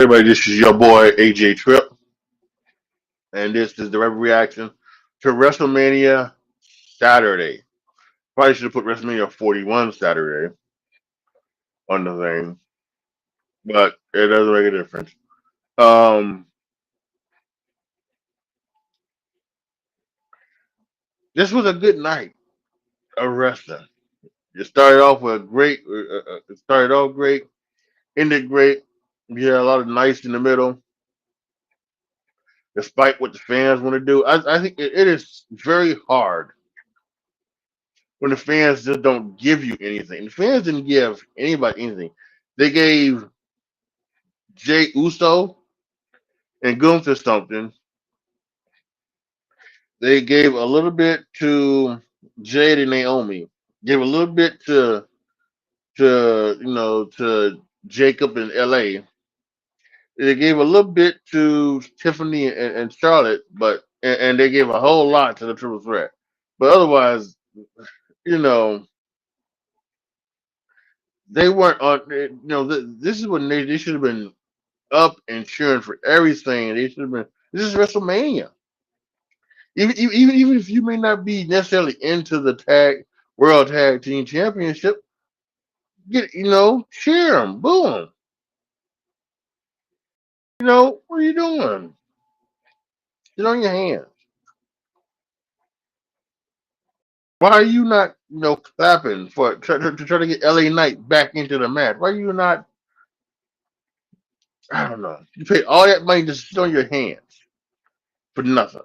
Everybody, this is your boy AJTRip, and this is the reaction to WrestleMania Saturday. Probably should have put WrestleMania 41 Saturday on the thing, but it doesn't make a difference. Um, this was a good night of wrestling. It started off with a great. It started off great, ended great. We had a lot of nice in the middle, despite what the fans want to do. I think it is very hard when the fans just don't give you anything. The fans didn't give anybody anything. They gave Jay Uso and Gunther something. They gave a little bit to Jade and Naomi. Gave a little bit to Jacob in LA. They gave a little bit to Tiffany and Charlotte, and they gave a whole lot to the Triple Threat. But otherwise, you know, they weren't on. This is when they should have been up and cheering for everything. They should have been. This is WrestleMania. Even if you may not be necessarily into the World Tag Team Championship, cheer them, boo them. What are you doing? Sit on your hands. Why are you not clapping for to try to get LA Knight back into the match? Why are you not? I don't know. You pay all that money to sit on your hands for nothing.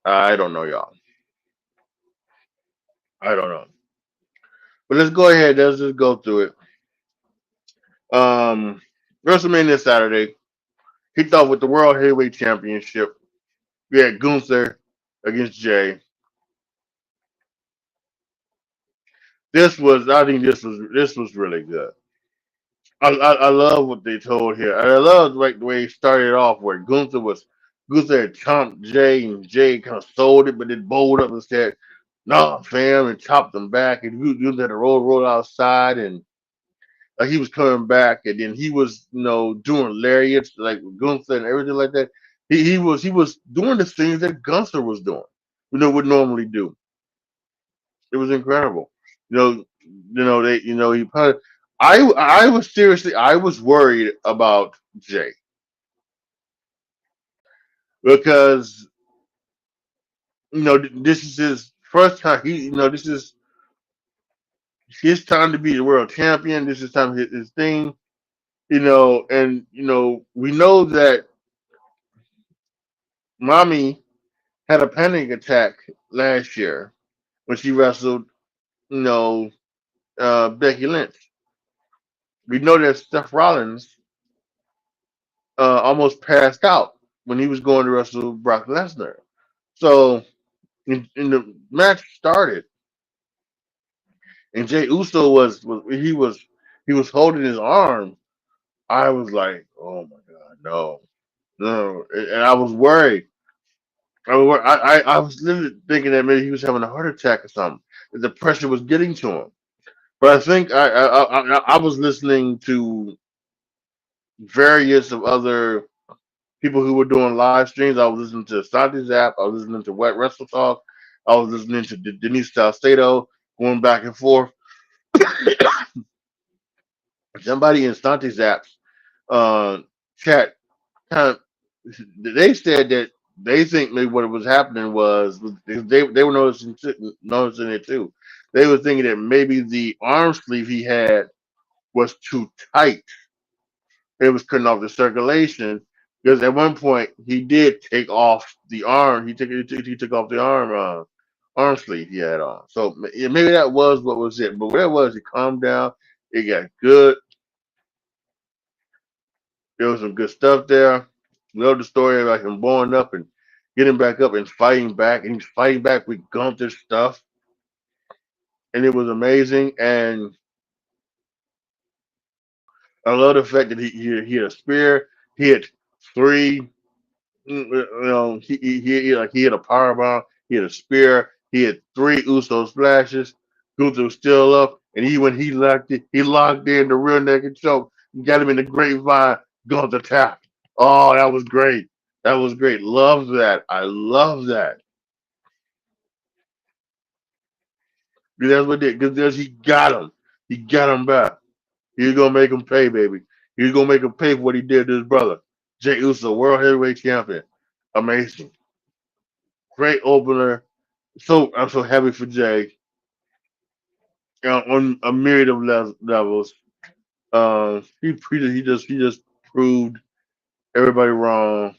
I don't know, y'all. I don't know. But let's go ahead. Let's just go through it. Um, WrestleMania Saturday kicked off with the World Heavyweight Championship. We had Gunther against Jay. I think this was really good. I love what they told here. I love like the way he started off where Gunther had chomped Jay and Jay kind of sold it, but then bowled up and said, "Nah, fam," and chopped him back. And Gunther had to roll outside and like he was coming back, and then he was doing lariats like with Gunther and everything like that. He was doing the things that Gunther was doing, would normally do. It was incredible. He probably. I was worried about Jay because this is his first time. This is his time to be the world champion. This is time his thing. And we know that Mommy had a panic attack last year when she wrestled, you know, Becky Lynch. We know that Seth Rollins almost passed out when he was going to wrestle Brock Lesnar. So, in the match started, and Jey Uso he was holding his arm. I was like, oh my god, no, no, and I was worried. I was literally thinking that maybe he was having a heart attack or something. That the pressure was getting to him. But I think I was listening to various of other people who were doing live streams. I was listening to Santi's app. I was listening to Wet Wrestle Talk. I was listening to Denise Salcedo going back and forth. Somebody in Santi's apps chat kind of they said that they think maybe what was happening was they were noticing it too. They were thinking that maybe the arm sleeve he had was too tight. It was cutting off the circulation because at one point he did take off the arm. He took off the arm sleeve he had on. So maybe that was what was it. But whatever it was, it calmed down. It got good. There was some good stuff there. Love the story about him blowing up and getting back up and fighting back. And he's fighting back with Gunther stuff. And it was amazing. And I love the fact that he had a spear. He had three. He had a power bomb. He had a spear. He had three Uso splashes. Gunther was still up, and when he locked in the rear naked choke. got him in the grapevine, going to tap. Oh, that was great. That was great. Love that. I love that. That's what did because he got him. He got him back. He's gonna make him pay, baby. He's gonna make him pay for what he did to his brother. Jey Uso, World Heavyweight Champion. Amazing. Great opener. So I'm so happy for Jay on a myriad of levels. He just proved everybody wrong.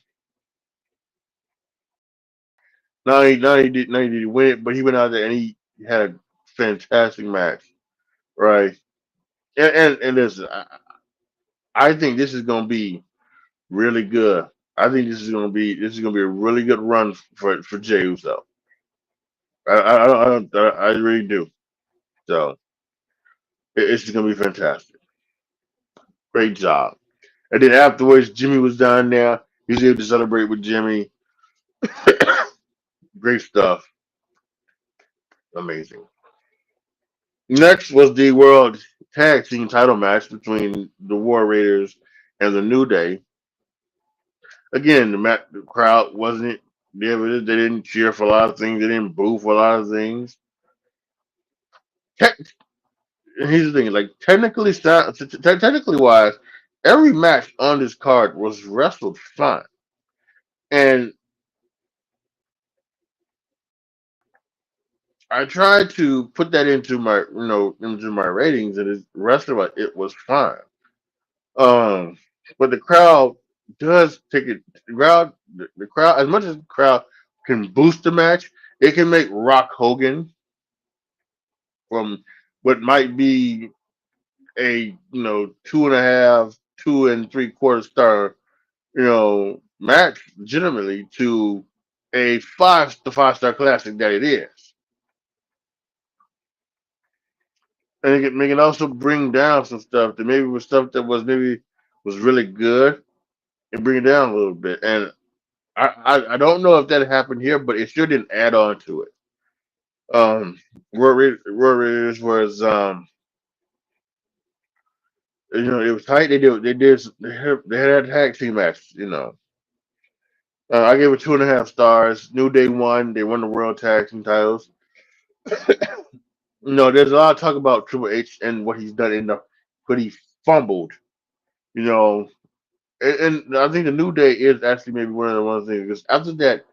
Not he did win it, but he went out there and he had a fantastic match, right? And listen, I think this is gonna be really good. I think this is gonna be a really good run for Jey Uso. I really do. So it's gonna be fantastic. Great job. And then afterwards, Jimmy was down there. He was able to celebrate with Jimmy. Great stuff. Amazing. Next was the World Tag Team Title match between the War Raiders and the New Day. Again, the crowd wasn't. They didn't cheer for a lot of things. They didn't boo for a lot of things. Te- Here's the thing: like technically wise, every match on this card was wrestled fine, and I tried to put that into my ratings, and the rest of it was fine. Um, but the crowd does take it. The crowd, as much as the crowd can boost the match, it can make Rock Hogan from what might be a 2.5, 2 and 3/4 star match legitimately to a five-star classic that it is. And it can also bring down some stuff that maybe was stuff that was really good and bring it down a little bit. And I don't know if that happened here, but it sure didn't add on to it. Road Raiders was it was tight. They had a tag team match. I gave it 2.5 stars. New Day won. They won the World Tag Team titles. There's a lot of talk about Triple H and what he's done but he fumbled. You know, and I think the New Day is actually maybe one of the ones things because after that,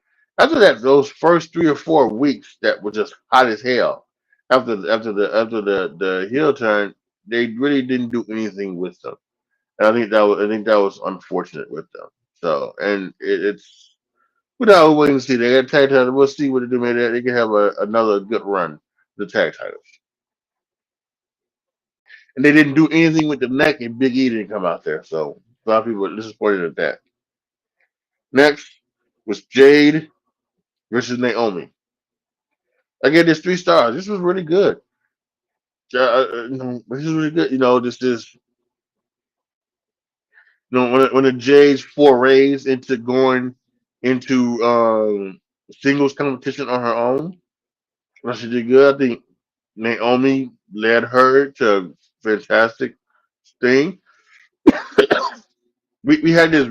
those first 3 or 4 weeks that were just hot as hell. After the heel turn, they really didn't do anything with them, and I think that was unfortunate with them. So, and it's without waiting to see. They got tag title. We'll see what they do. Maybe they can have another good run the tag titles. And they didn't do anything with the neck, and Big E didn't come out there. So a lot of people were disappointed at that. Next was Jade versus Naomi. I gave this 3 stars. This was really good. This is really good. When the Jade's forays into going into singles competition on her own, well, she did good. I think Naomi led her to a fantastic thing. We had this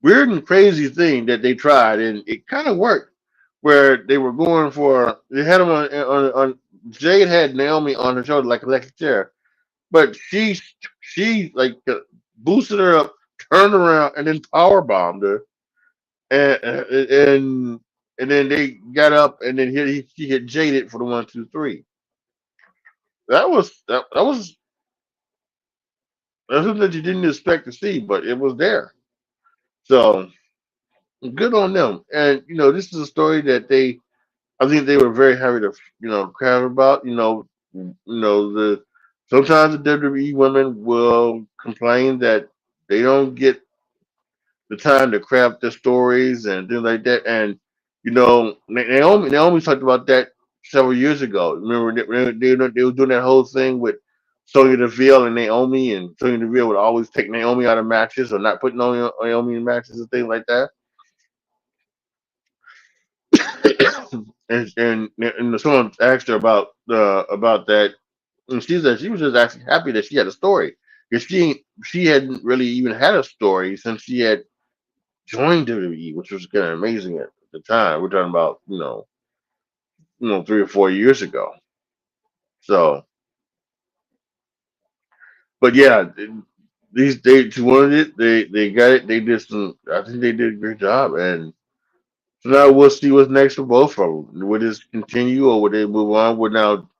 weird and crazy thing that they tried, and it kind of worked. Where they had them on Jade had Naomi on her shoulder like a electric chair, but she like boosted her up, turned around, and then power bombed her, and then they got up, and then she hit Jaded for the 1, 2, 3. That's something that you didn't expect to see, but it was there. So good on them. And this is a story that I think they were very happy to craft about. The sometimes the WWE women will complain that they don't get the time to craft their stories and things like that. And Naomi talked about that several years ago. Remember they were doing that whole thing with Sonya Deville and Naomi, and Sonya Deville would always take Naomi out of matches or not put Naomi in matches and things like that. and someone asked her about that And she said she was just actually happy that she had a story because she hadn't really even had a story since she had joined WWE, which was kind of amazing at the time. We're talking about 3 or 4 years ago. So, but yeah, these they wanted it. They got it. They did some. I think they did a great job. And so now we'll see what's next for both of them. Would this continue or would they move on? Would now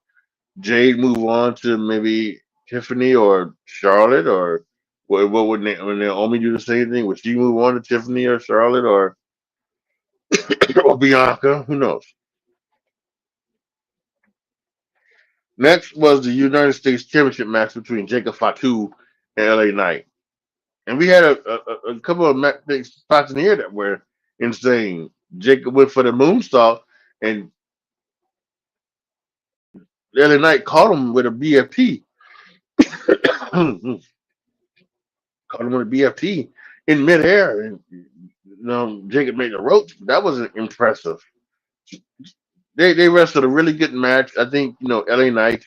Jade move on to maybe Tiffany or Charlotte, or what would when Naomi do the same thing? Would she move on to Tiffany or Charlotte or or Bianca? Who knows? Next was the United States Championship match between Jacob Fatu and LA Knight. And we had a couple of spots in here that were insane. Jacob went for the moonsault, and LA Knight caught him with a BFT. Caught him with a BFT in midair. And Jacob made the ropes. That was impressive. They wrestled a really good match. I think LA Knight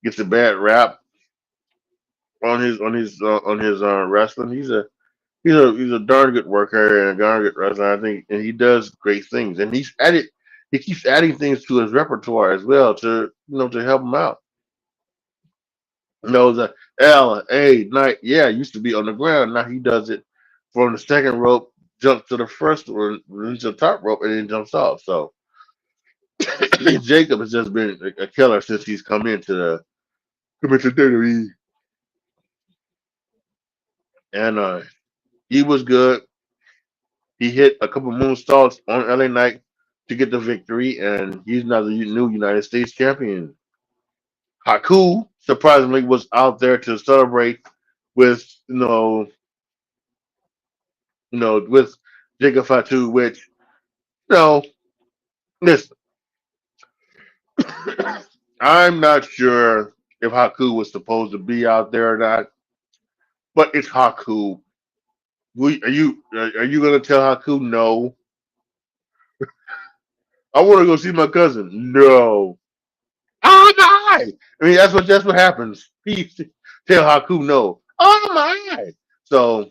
gets a bad rap on his wrestling. He's a darn good worker and a darn good wrestler. I think, and he does great things. And he keeps adding things to his repertoire as well to help him out. The LA Knight, yeah, used to be on the ground. Now he does it from the second rope, jumps to the first one, into the top rope, and then jumps off. So Jacob has just been a killer since he's come into WWE, and he was good. He hit a couple moonsaults on LA Knight to get the victory, and he's now the new United States champion. Haku surprisingly was out there to celebrate with with Jacob Fatu, which no, listen, I'm not sure if Haku was supposed to be out there or not, but it's Haku. Are you gonna tell Haku no? I want to go see my cousin. No. Oh my! I mean, that's what happens. He tell Haku no. Oh my! So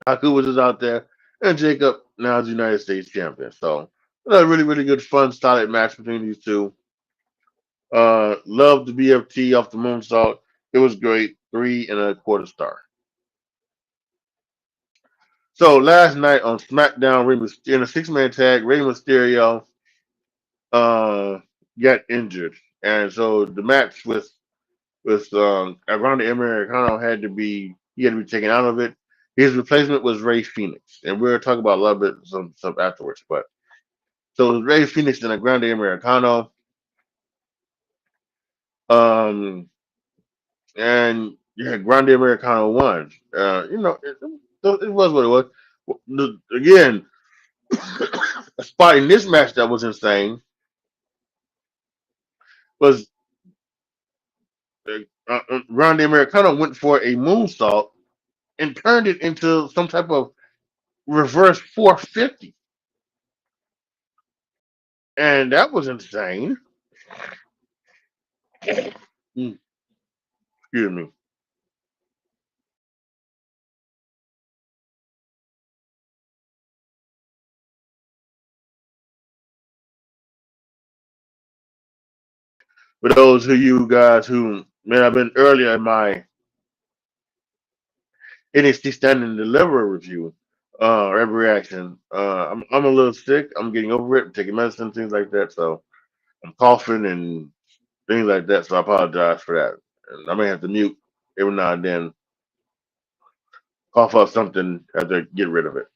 Haku was just out there, and Jacob now is United States champion. So a really really good fun solid match between these two. Loved the BFT off the moonsault. It was great. 3.25 star. So last night on SmackDown, in a 6-man tag, Rey Mysterio uh, got injured, and so the match with Grande Americano he had to be taken out of it. His replacement was Ray Phoenix, and we're talking about a little bit some afterwards. But so it was Ray Phoenix and a Grande Americano, and yeah, Grande Americano won. It was what it was. Again, a spot in this match that was insane was Grande Americano went for a moonsault and turned it into some type of reverse 450. And that was insane. Excuse me. For those of you guys who may have been earlier in my NXT Stand and Deliver review, or every reaction, I'm a little sick. I'm getting over it. I'm taking medicine, things like that. So I'm coughing and things like that. So I apologize for that. And I may have to mute every now and then, cough up something, have to get rid of it.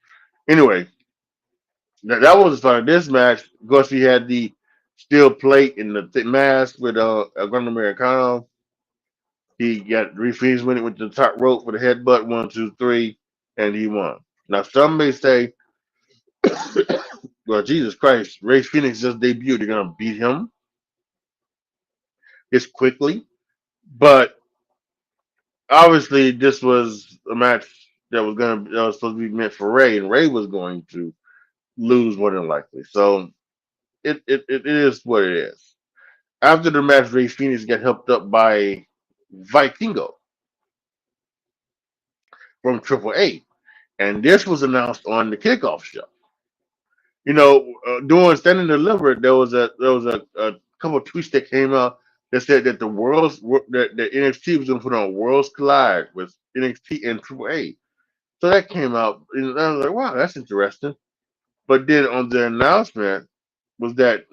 Anyway, that was fun. This match, of course, we had the steel plate and the thick mask with Grand Americano. He got refused when it went to the top rope for the headbutt, 1, 2, 3, and he won. Now, some may say, well, Jesus Christ, Ray Phoenix just debuted. They're going to beat him this quickly. But obviously, this was a match that was supposed to be meant for Ray, and Ray was going to lose more than likely. So it is what it is. After the match, Ray Phoenix got helped up by Vikingo from Triple A, and this was announced on the kickoff show. During Stand and Deliver, there was a couple of tweets that came out that said that that NXT was going to put on Worlds Collide with NXT and Triple A. So that came out, and I was like, wow, that's interesting. But then on the announcement was that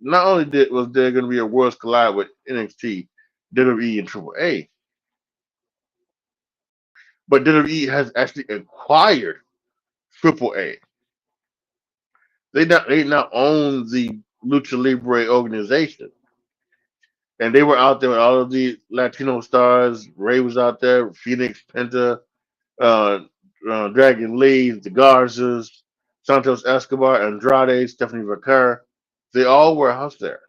not only was there going to be a Worlds Collide with NXT, WWE, and Triple A, but WWE has actually acquired Triple A. They now own the Lucha Libre organization, and they were out there with all of the Latino stars. Ray was out there, Phoenix, Penta, uh, Dragon Lee, the Garzas, Santos Escobar, Andrade, Stephanie Vaquer. They all were out there,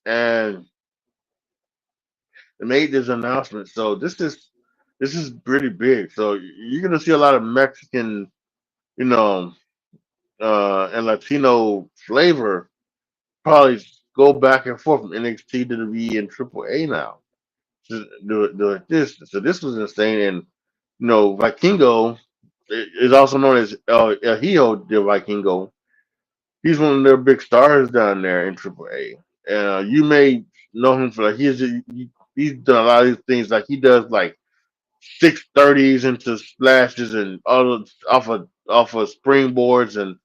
and they made this announcement. So this is pretty big. So you're gonna see a lot of Mexican, you know, and Latino flavor probably go back and forth from NXT to the V and Triple A now. Do this. So this was insane. And Vikingo is also known as El Hijo de Vikingo. He's one of their big stars down there in Triple A. You may know him for he's done a lot of these things. Like he does like 630s into splashes and all off of springboards and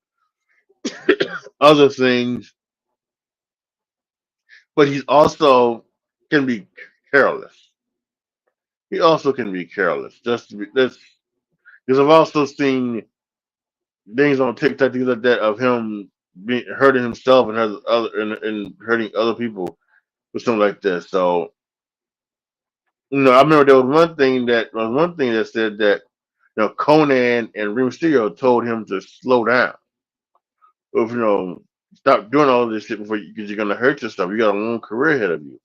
other things. But he's also can be careless. He also can be careless. That's because I've also seen things on TikTok, things like that, of him hurting himself and hurting other people with something like this. So I remember there was one thing that said that Conan and Rey Mysterio told him to slow down. If stop doing all this shit because you're gonna hurt yourself. You got a long career ahead of you.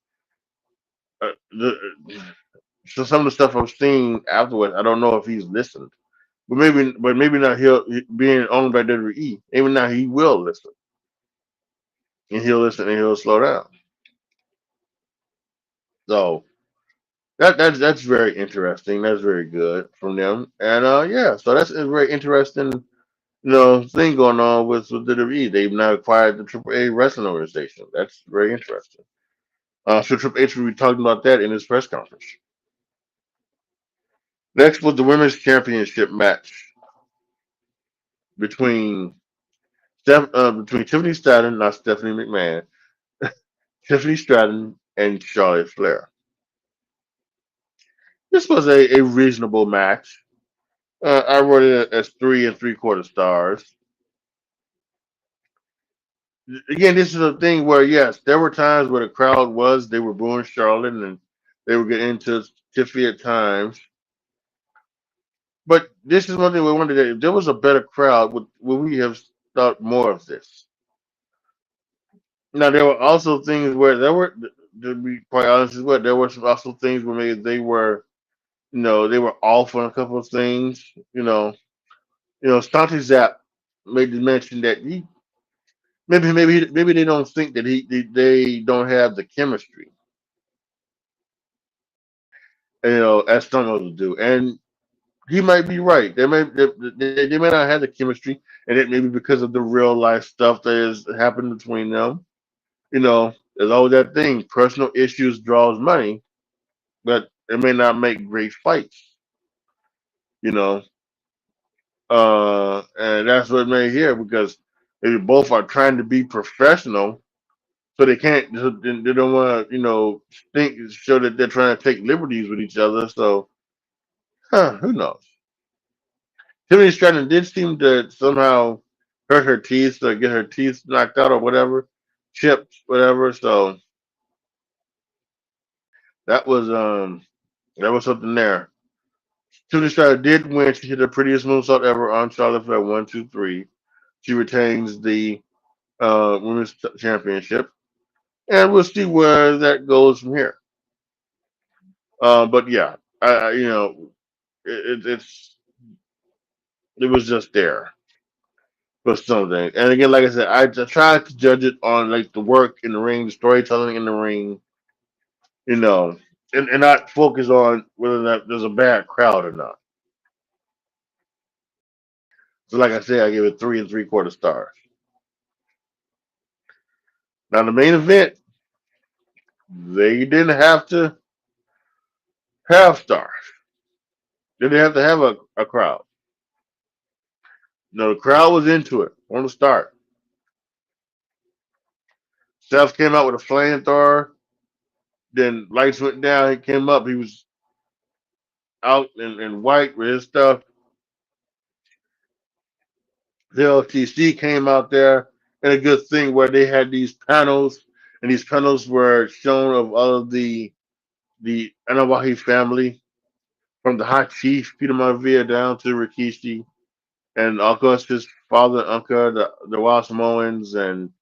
So some of the stuff I've seen afterwards, I don't know if he's listened. But maybe not. He'll being owned by WWE. Even now, he will listen, and he'll slow down. So that's very interesting. That's very good from them. And yeah, so that's a very interesting thing going on with WWE. They've now acquired the AAA wrestling organization. That's very interesting. So Triple H will be talking about that in his press conference. Next was the women's championship match between between Tiffany Stratton, not Stephanie McMahon, Tiffany Stratton, and Charlotte Flair. This was a reasonable match. I wrote it as 3 and 3/4 stars. Again, this is a thing where yes, there were times where the crowd they were booing Charlotte and they were getting into Tiffany at times. But this is one thing we wanted to. If there was a better crowd, would we have thought more of this? Now there were also things where there were, to be quite honest as well, there were also things where maybe they were off on a couple of things. Stonty Zap made the mention that maybe they don't think that they don't have the chemistry, as some others do, and he might be right. They may not have the chemistry, and it may be because of the real life stuff that has happened between them. There's always that thing: personal issues draws money, but it may not make great fights. You know, and that's what it made here because they both are trying to be professional, so they can't. They don't want to, think show that they're trying to take liberties with each other. So, who knows? Tiffany Stratton did seem to somehow hurt her teeth or get her teeth knocked out or whatever, chipped, whatever. So that was um that was something there. Tiffany Stratton did win. She hit the prettiest moonsault ever on Charlotte Flair 1, 2, 3. She retains the women's championship, and we'll see where that goes from here. But yeah, it, it's it was just there for something. And again, like I said, I just try to judge it on like the work in the ring, the storytelling in the ring, you know, and not focus on whether or not there's a bad crowd or not. So, like I said, I give it 3 3/4 stars. Now, the main event, they didn't have to have stars. They didn't have to have a crowd. No, the crowd was into it on the start. Seth came out with a flamethrower. Then lights went down. He came up. He was out in white with his stuff. The LTC came out there, and a good thing where they had these panels, and these panels were shown of all of the Anawahi family, from the High Chief Peter Maravilla down to Rikishi, and of course his father, uncle, the Wild Samoans, and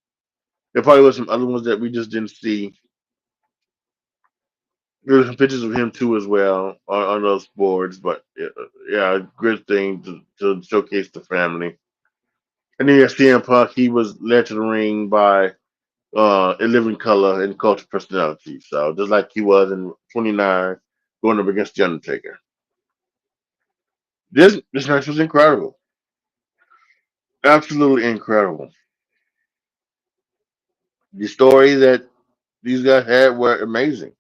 there probably was some other ones that we just didn't see. There were some pictures of him too as well on those boards, but yeah, good thing to showcase the family. And then you CM Punk, he was led to the ring by a living color and culture personality. So just like he was in 29, going up against the Undertaker. This match was incredible, absolutely incredible. The story that these guys had were amazing.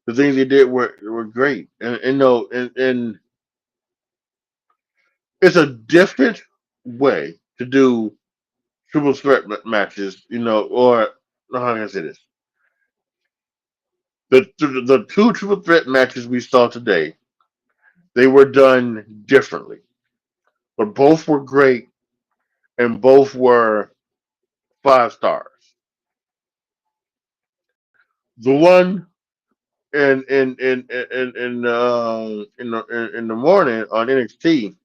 The things they did were great, and no, and it's a different way to do triple threat matches, or how can I say this? The two triple threat matches we saw today, they were done differently, but both were great and both were 5 stars. The one in the morning on NXT,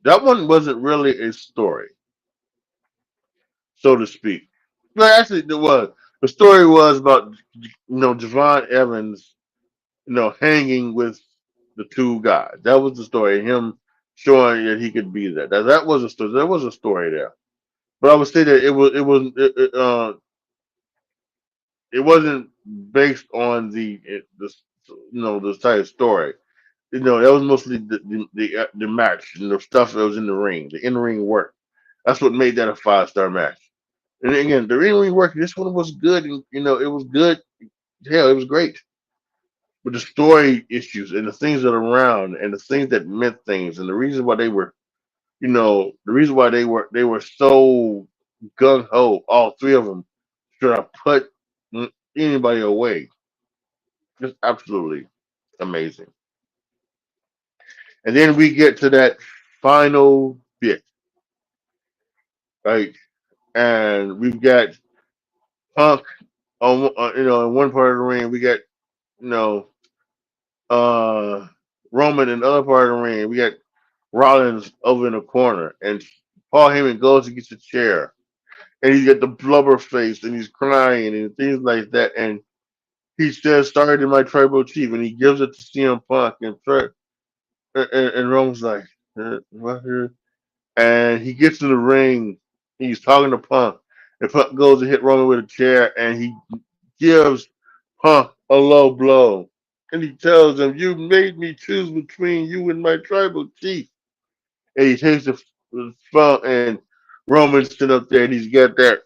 that one wasn't really a story, so to speak. No, actually, it was. The story was about Javon Evans, hanging with the two guys. That was the story. Him showing that he could be there. That was a story. There was a story there. But I would say that it wasn't based on the type of story. That was mostly the match and the stuff that was in the ring, the in ring work. That's what made that a 5 star match. And again, the in ring work, this one was good. And, it was good. Hell, it was great. But the story issues and the things that are around and the things that meant things and the reason why they were, the reason why they were so gung ho, all three of them, should have put anybody away. Just absolutely amazing. And then we get to that final bit, right? And we've got Punk on, in one part of the ring. We got, you know, uh, Roman in the other part of the ring. We got Rollins over in the corner, and Paul Heyman goes to get the chair, and he's got the blubber face, and he's crying and things like that, and he says, "Started in my tribal chief," and he gives it to CM Punk, and Roman's like, "What?" And he gets in the ring. He's talking to Punk, and Punk goes to hit Roman with a chair, and he gives Punk a low blow, and he tells him, "You made me choose between you and my tribal chief." And he takes the phone, and Roman's sitting up there, and he's got that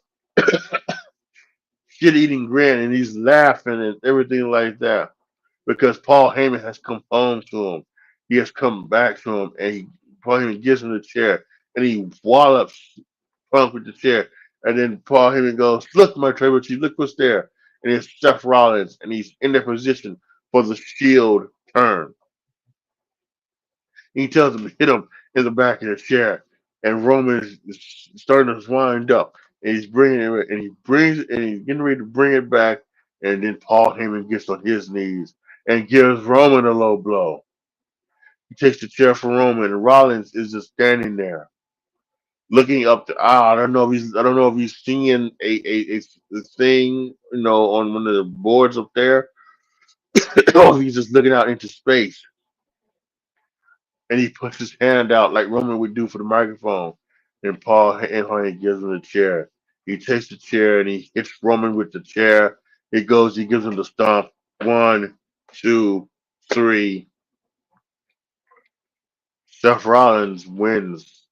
shit-eating grin, and he's laughing and everything like that because Paul Heyman has come home to him. He has come back to him, and Paul Heyman gives him the chair, and he wallops Punk with the chair. And then Paul Heyman goes, "Look, my tribal chief, look what's there." And it's Seth Rollins, and he's in their position for the Shield turn. He tells him to hit him in the back of the chair, and Roman is starting to wind up, and he's bringing it, and he's getting ready to bring it back, and then Paul Heyman gets on his knees and gives Roman a low blow. He takes the chair from Roman, and Rollins is just standing there, looking up the aisle. I don't know if he's seeing a thing, on one of the boards up there, Oh, he's just looking out into space, and he puts his hand out like Roman would do for the microphone, and Paul and gives him the chair. He takes the chair and he hits Roman with the chair. He goes, he gives him the stomp. 1, 2, 3. Seth Rollins wins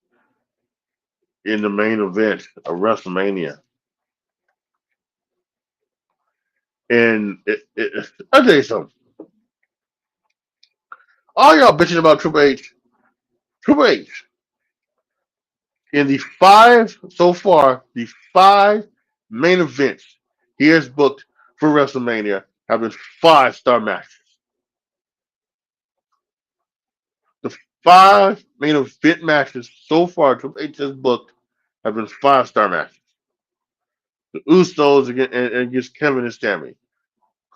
in the main event of WrestleMania. And I'll tell you something. All y'all bitching about Triple H. Triple H, in the 5 so far, the 5 main events he has booked for WrestleMania have been 5-star matches. The 5 main event matches so far Triple H has booked have been 5-star matches. The Usos against Kevin and Sami.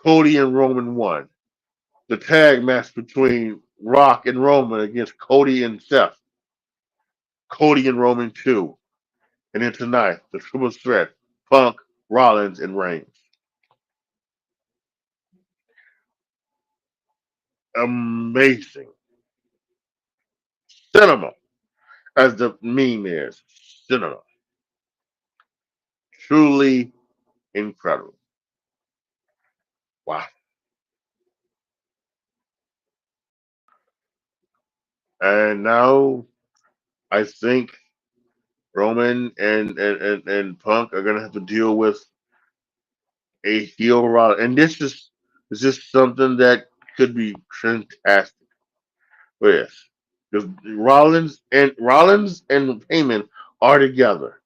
Cody and Roman won. The tag match between Rock and Roman against Cody and Seth. Cody and Roman 2. And then tonight, the triple threat, Punk, Rollins, and Reigns. Amazing. Cinema, as the meme is. Cinema. Truly incredible. Wow. And now I think Roman and Punk are gonna have to deal with a heel Rollins. And this is something that could be fantastic. But yes. Because Rollins and Heyman are together.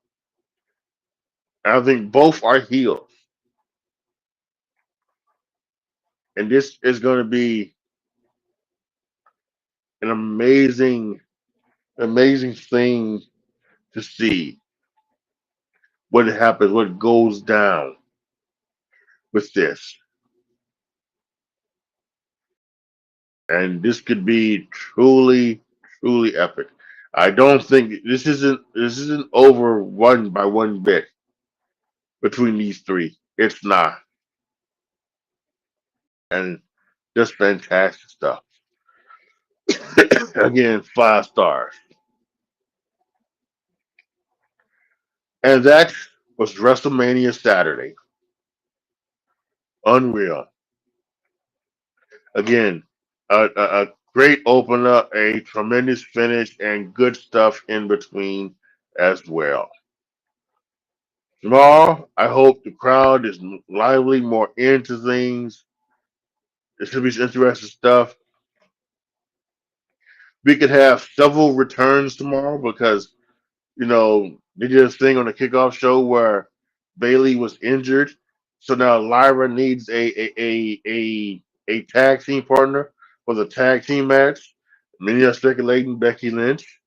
I think both are heels. And this is going to be an amazing thing to see what happens, what goes down with this. And this could be truly epic. I don't think this isn't over one by one bit between these three. It's not. And just fantastic stuff. Again, 5 stars. And that was WrestleMania Saturday. Unreal. Again, a great opener, a tremendous finish, and good stuff in between as well. Tomorrow, I hope the crowd is lively, more into things. There should be some interesting stuff. We could have several returns tomorrow because they did a thing on the kickoff show where Bailey was injured, so now Lyra needs a tag team partner for the tag team match. Many are speculating Becky Lynch.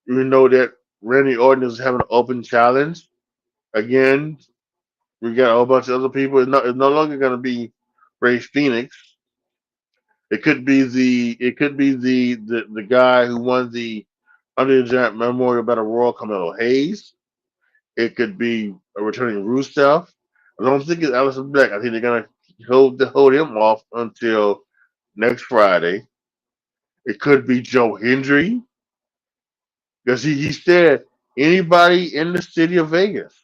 Even though that Randy Orton is having an open challenge again, we got a whole bunch of other people. It's no longer going to be Ray Phoenix. It could be the guy who won the Under the Giant Memorial Battle Royal, Carmelo Hayes. It could be a returning Rusev. I don't think it's Aleister Black. I think they're gonna hold him off until next Friday. It could be Joe Hendry because he said anybody in the city of Vegas,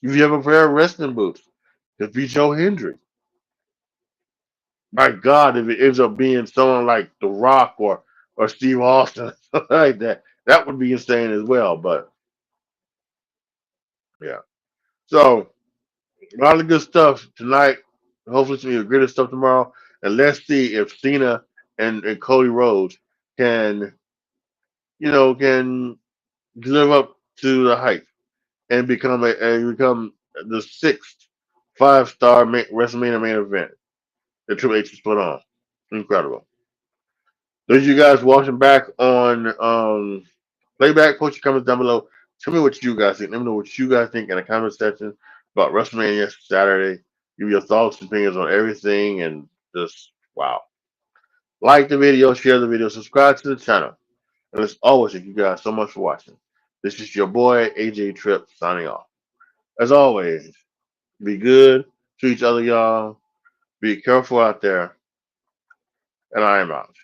if you have a pair of wrestling boots, it could be Joe Hendry. My God, if it ends up being someone like The Rock or Steve Austin, something like that, that would be insane as well. But yeah, so a lot of good stuff tonight. Hopefully, some even greater stuff tomorrow. And let's see if Cena and Cody Rhodes can, can live up to the hype and become the 6th 5-star WrestleMania main event that Triple H has put on. Incredible. Those of you guys watching back on playback, post your comments down below. Tell me what you guys think. Let me know what you guys think in the comment section about WrestleMania Saturday. Give me your thoughts and opinions on everything, and just wow. Like the video, share the video, subscribe to the channel. And as always, thank you guys so much for watching. This is your boy AJTRIP signing off. As always, be good to each other, y'all. Be careful out there, and I am out.